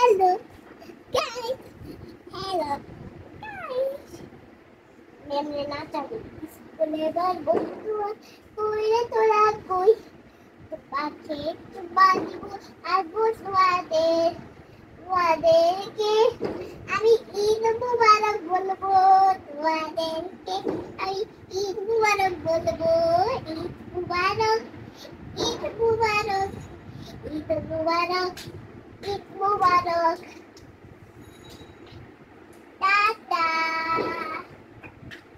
Hello, guys. Hello, guys. Memle natin. Kulebar buktua. Kuya tulakoy. Tupake. Tubali mo. Agos wade. Wade ke. Ami ino mo barang bolbot. Wade ke. Ami ino mo barang bolbot. Ino barang. Ino mo barang. Ino mo barang. Eid Mubarak. Tata.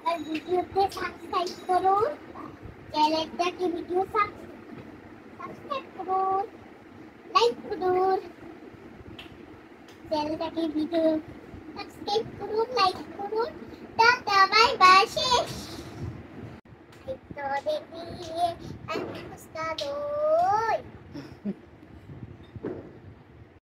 আর ভিডিওতে subscribe করুন, চ্যানেলটাকে video subscribe করুন, like করুন, চ্যানেলটাকে video subscribe করুন, like করুন। Tata, bye bye, শেষ। তো দেখি একটা